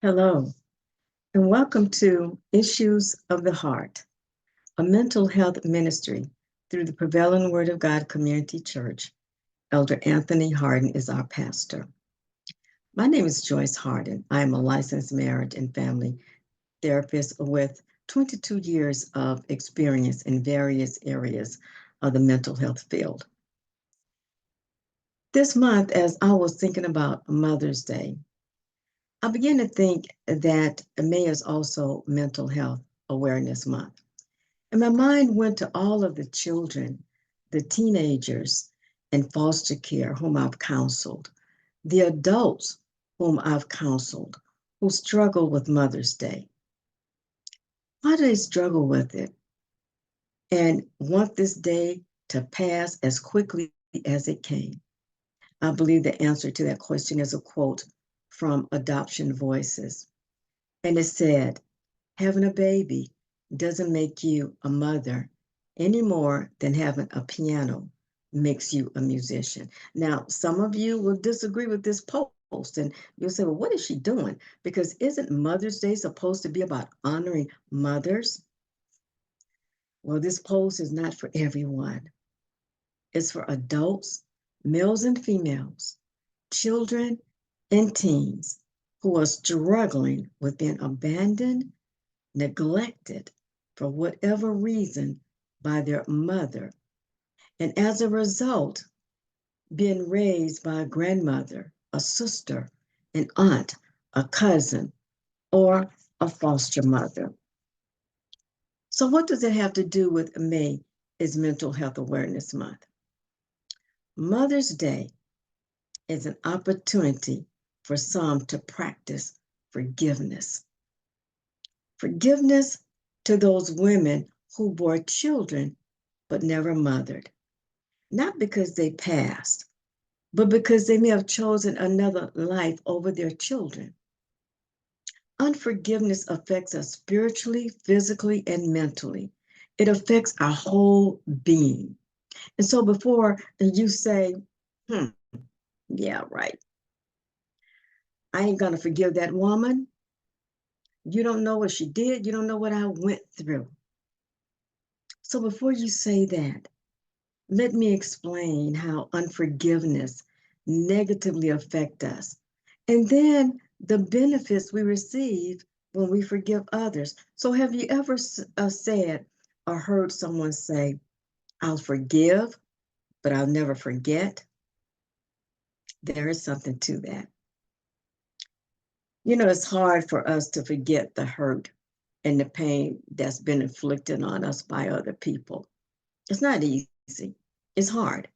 Hello, and welcome to Issues of the Heart, a mental health ministry through the Prevailing Word of God Community Church. Elder Anthony Harden is our pastor. My name is Joyce Harden. I am a licensed marriage and family therapist with 22 years of experience in various areas of the mental health field. This month, as I was thinking about Mother's Day, I began to think that May is also Mental Health Awareness Month. And my mind went to all of the children, the teenagers in foster care whom I've counseled, the adults whom I've counseled who struggle with Mother's Day. Why do they struggle with it and want this day to pass as quickly as it came? I believe the answer to that question is a quote from Adoption Voices. And it said, having a baby doesn't make you a mother any more than having a piano makes you a musician. Now, some of you will disagree with this post and you'll say, well, what is she doing? Because isn't Mother's Day supposed to be about honoring mothers? Well, this post is not for everyone. It's for adults, males and females, children and teens who are struggling with being abandoned, neglected for whatever reason by their mother, and as a result, being raised by a grandmother, a sister, an aunt, a cousin, or a foster mother. So what does it have to do with May is Mental Health Awareness Month? Mother's Day is an opportunity for some to practice forgiveness. Forgiveness to those women who bore children but never mothered, not because they passed, but because they may have chosen another life over their children. Unforgiveness affects us spiritually, physically, and mentally. It affects our whole being. And so before you say, yeah, right, I ain't gonna forgive that woman. You don't know what she did. You don't know what I went through. So before you say that, let me explain how unforgiveness negatively affects us. And then the benefits we receive when we forgive others. So have you ever said or heard someone say, I'll forgive, but I'll never forget? There is something to that. You know, it's hard for us to forget the hurt and the pain that's been inflicted on us by other people. It's not easy. It's hard.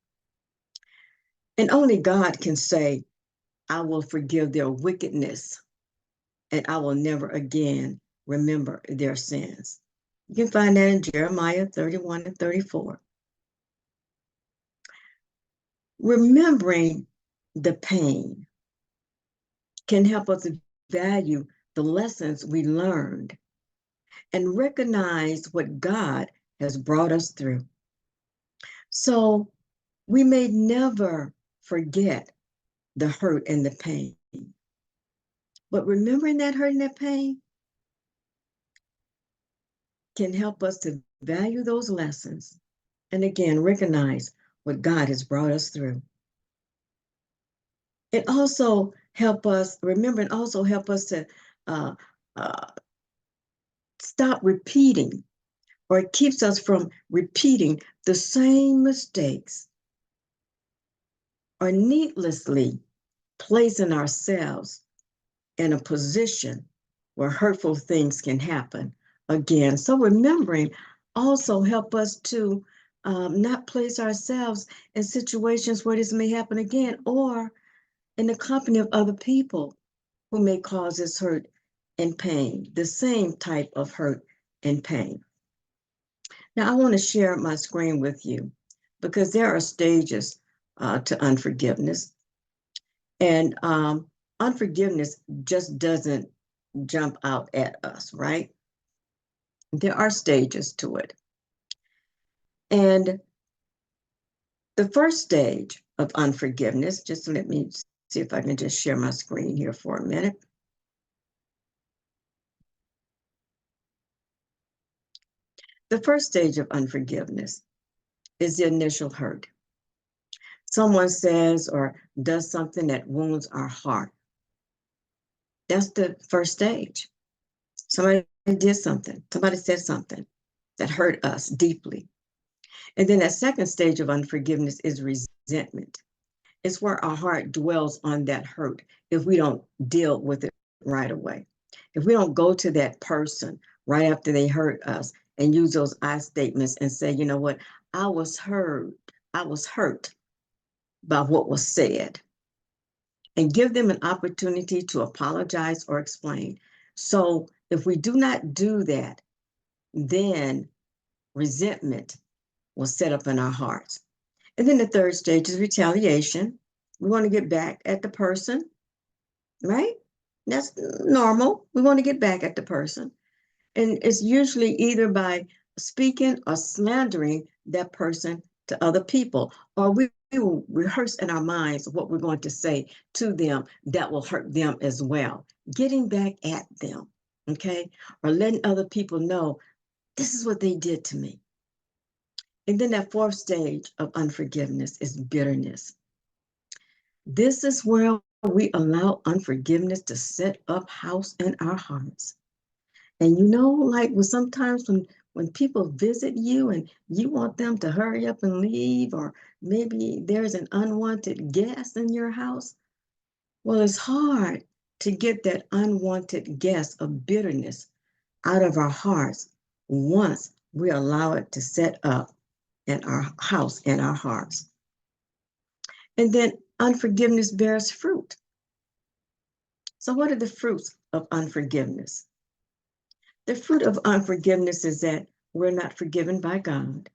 And only God can say, I will forgive their wickedness and I will never again remember their sins. You can find that in Jeremiah 31 and 34. Remembering the pain can help us value the lessons we learned and recognize what God has brought us through. So we may never forget the hurt and the pain, but remembering that hurt and that pain can help us to value those lessons and again recognize what God has brought us through. It also help us remember and also help us to uh, uh, stop repeating, or it keeps us from repeating the same mistakes or needlessly placing ourselves in a position where hurtful things can happen again. So remembering also help us to not place ourselves in situations where this may happen again, or in the company of other people who may cause us hurt and pain, the same type of hurt and pain. Now, I want to share my screen with you because there are stages to unforgiveness. And unforgiveness just doesn't jump out at us, right? There are stages to it. And the first stage of unforgiveness, just let me see if I can just share my screen here for a minute. The first stage of unforgiveness is the initial hurt. Someone says or does something that wounds our heart. That's the first stage. Somebody did something, somebody said something that hurt us deeply. And then that second stage of unforgiveness is resentment. It's where our heart dwells on that hurt if we don't deal with it right away. If we don't go to that person right after they hurt us and use those I statements and say, you know what, I was hurt by what was said, and give them an opportunity to apologize or explain. So if we do not do that, then resentment will set up in our hearts. And then the third stage is retaliation. We want to get back at the person, right? That's normal. We want to get back at the person. And it's usually either by speaking or slandering that person to other people, or we will rehearse in our minds what we're going to say to them that will hurt them as well. Getting back at them, okay? Or letting other people know this is what they did to me. And then that fourth stage of unforgiveness is bitterness. This is where we allow unforgiveness to set up house in our hearts. And like sometimes when people visit you and you want them to hurry up and leave, or maybe there's an unwanted guest in your house, well, it's hard to get that unwanted guest of bitterness out of our hearts once we allow it to set up in our house, in our hearts. And then unforgiveness bears fruit. So what are the fruits of unforgiveness? The fruit of unforgiveness is that we're not forgiven by God.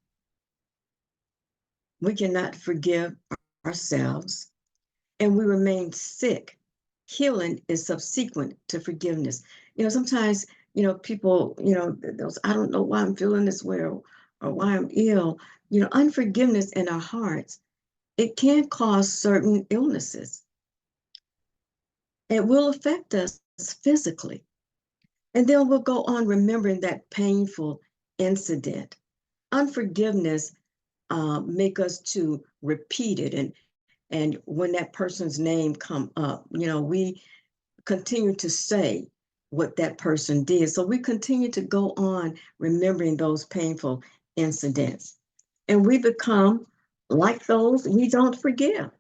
We cannot forgive ourselves, and we remain sick. Healing is subsequent to forgiveness. Sometimes, people, those, I don't know why I'm feeling this way, or why I'm ill. Unforgiveness in our hearts, it can cause certain illnesses. It will affect us physically. And then we'll go on remembering that painful incident. Unforgiveness make us to repeat it, and when that person's name come up, we continue to say what that person did. So we continue to go on remembering those painful incidents, and we become like those we don't forgive.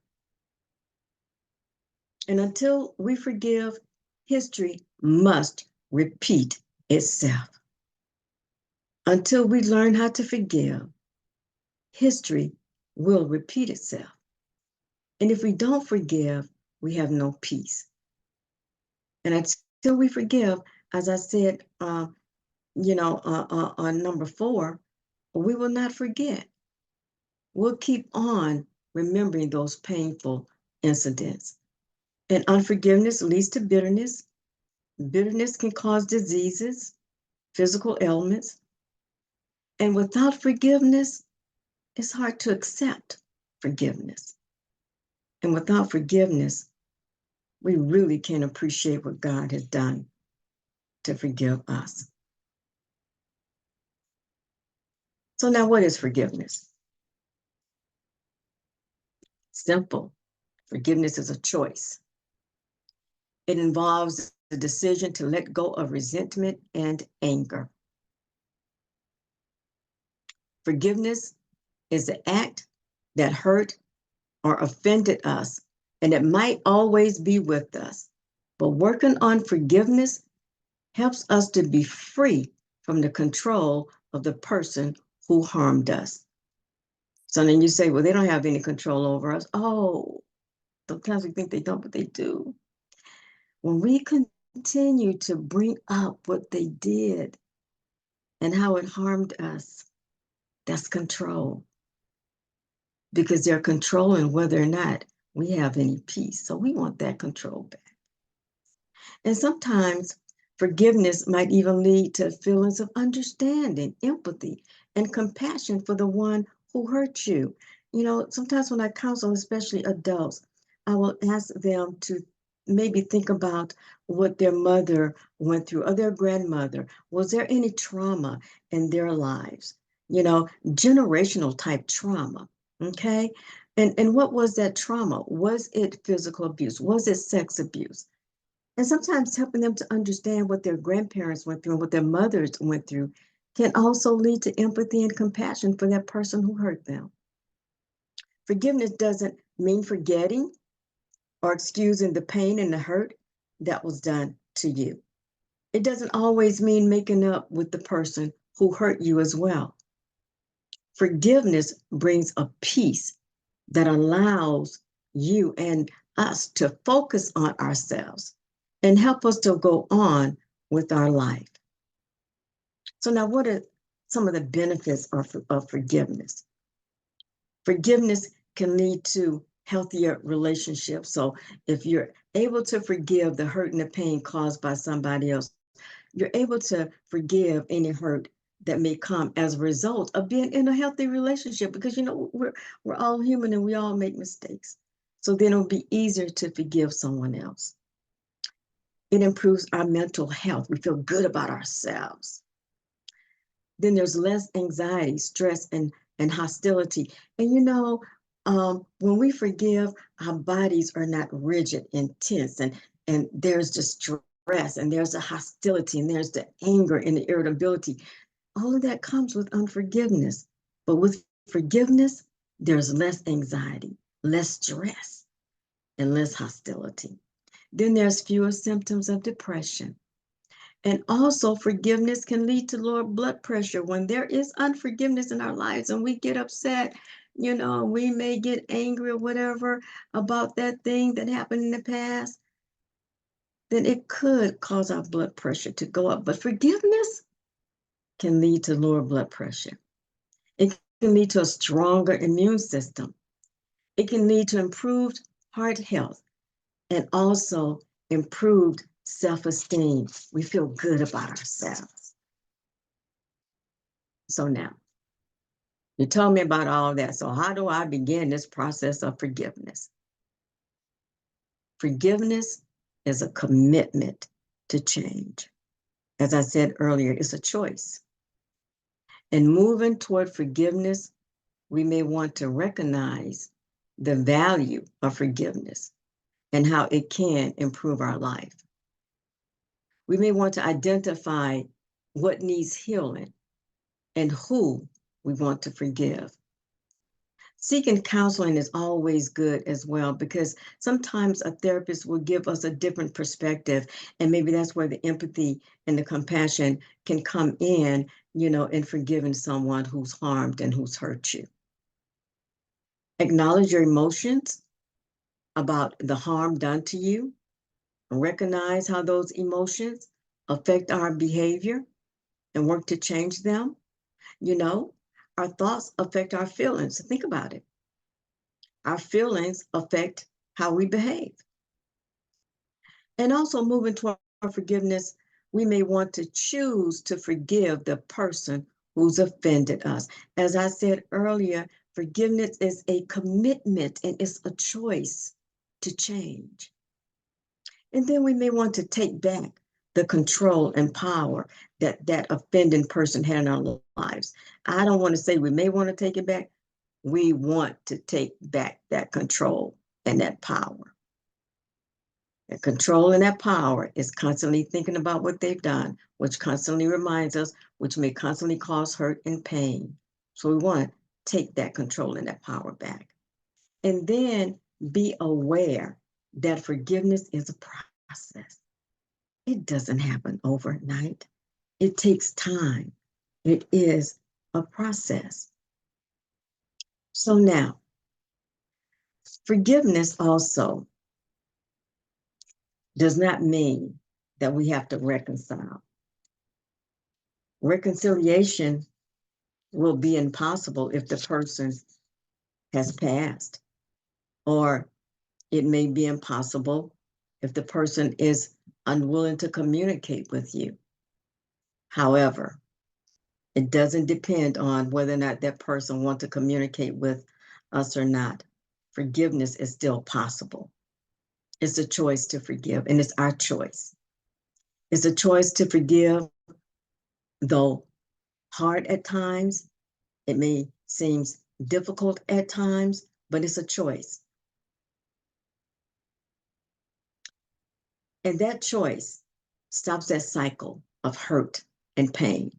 And until we forgive, history must repeat itself. Until we learn how to forgive, history will repeat itself. And if we don't forgive, we have no peace. And until we forgive, as I said, on number 4, we will not forget. We'll keep on remembering those painful incidents. And unforgiveness leads to bitterness. Bitterness can cause diseases, physical ailments. And without forgiveness, it's hard to accept forgiveness. And without forgiveness, we really can't appreciate what God has done to forgive us. So now, what is forgiveness? Simple. Forgiveness is a choice. It involves the decision to let go of resentment and anger. Forgiveness is the act that hurt or offended us, and it might always be with us. But working on forgiveness helps us to be free from the control of the person who harmed us. So then you say, well, they don't have any control over us. Oh, sometimes we think they don't, but they do. When we continue to bring up what they did and how it harmed us, that's control. Because they're controlling whether or not we have any peace. So we want that control back. And sometimes forgiveness might even lead to feelings of understanding, empathy, and compassion for the one who hurt you. Sometimes when I counsel, especially adults, I will ask them to maybe think about what their mother went through or their grandmother. Was there any trauma in their lives? Generational type trauma. Okay. And what was that trauma? Was it physical abuse? Was it sex abuse? And sometimes helping them to understand what their grandparents went through and what their mothers went through can also lead to empathy and compassion for that person who hurt them. Forgiveness doesn't mean forgetting or excusing the pain and the hurt that was done to you. It doesn't always mean making up with the person who hurt you as well. Forgiveness brings a peace that allows you and us to focus on ourselves and help us to go on with our life. So now, what are some of the benefits of forgiveness? Forgiveness can lead to healthier relationships. So if you're able to forgive the hurt and the pain caused by somebody else, you're able to forgive any hurt that may come as a result of being in a healthy relationship, because we're all human and we all make mistakes. So then it'll be easier to forgive someone else. It improves our mental health. We feel good about ourselves. Then there's less anxiety, stress, and hostility. And when we forgive, our bodies are not rigid and tense, and there's just stress, and there's a hostility, and there's the anger and the irritability. All of that comes with unforgiveness. But with forgiveness, there's less anxiety, less stress, and less hostility. Then there's fewer symptoms of depression. And also, forgiveness can lead to lower blood pressure. When there is unforgiveness in our lives and we get upset, we may get angry or whatever about that thing that happened in the past, then it could cause our blood pressure to go up. But forgiveness can lead to lower blood pressure. It can lead to a stronger immune system. It can lead to improved heart health and also improved self-esteem. We feel good about ourselves. So now, you told me about all that. So how do I begin this process of forgiveness? Forgiveness is a commitment to change. As I said earlier, it's a choice. In moving toward forgiveness, we may want to recognize the value of forgiveness and how it can improve our life. We may want to identify what needs healing and who we want to forgive. Seeking counseling is always good as well, because sometimes a therapist will give us a different perspective, and maybe that's where the empathy and the compassion can come in, in forgiving someone who's harmed and who's hurt you. Acknowledge your emotions about the harm done to you. Recognize how those emotions affect our behavior and work to change them. Our thoughts affect our feelings. Think about it. Our feelings affect how we behave. And also, moving toward forgiveness, we may want to choose to forgive the person who's offended us. As I said earlier, forgiveness is a commitment and it's a choice to change. And then we may want to take back the control and power that offending person had in our lives. I don't want to say we may want to take it back. We want to take back that control and that power. And control and that power is constantly thinking about what they've done, which constantly reminds us, which may constantly cause hurt and pain. So we want to take that control and that power back. And then be aware that forgiveness is a process. It doesn't happen overnight. It takes time. It is a process. So now, forgiveness also does not mean that we have to reconcile. Reconciliation will be impossible if the person has passed, or it may be impossible if the person is unwilling to communicate with you. However, it doesn't depend on whether or not that person wants to communicate with us or not. Forgiveness is still possible. It's a choice to forgive, and it's our choice. It's a choice to forgive, though hard at times. It may seem difficult at times, but it's a choice. And that choice stops that cycle of hurt and pain.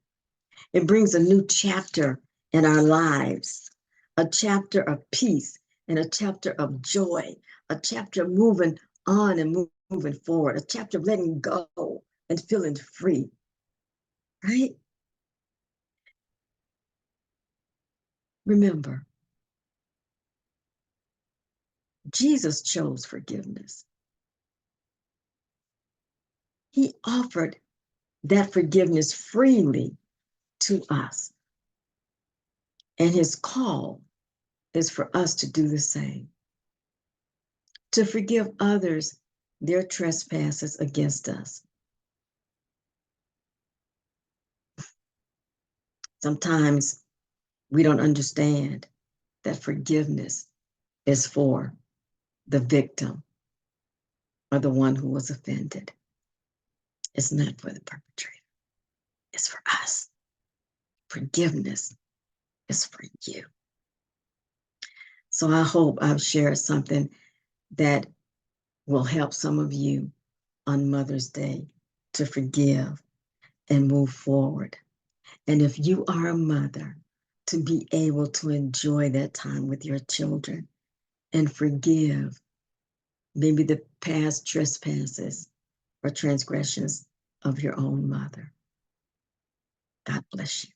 It brings a new chapter in our lives, a chapter of peace and a chapter of joy, a chapter moving on and moving forward, a chapter of letting go and feeling free, right? Remember, Jesus chose forgiveness. He offered that forgiveness freely to us. And his call is for us to do the same, to forgive others their trespasses against us. Sometimes we don't understand that forgiveness is for the victim or the one who was offended. It's not for the perpetrator. It's for us. Forgiveness is for you. So I hope I've shared something that will help some of you on Mother's Day to forgive and move forward. And if you are a mother, to be able to enjoy that time with your children and forgive maybe the past trespasses or transgressions of your own mother. God bless you.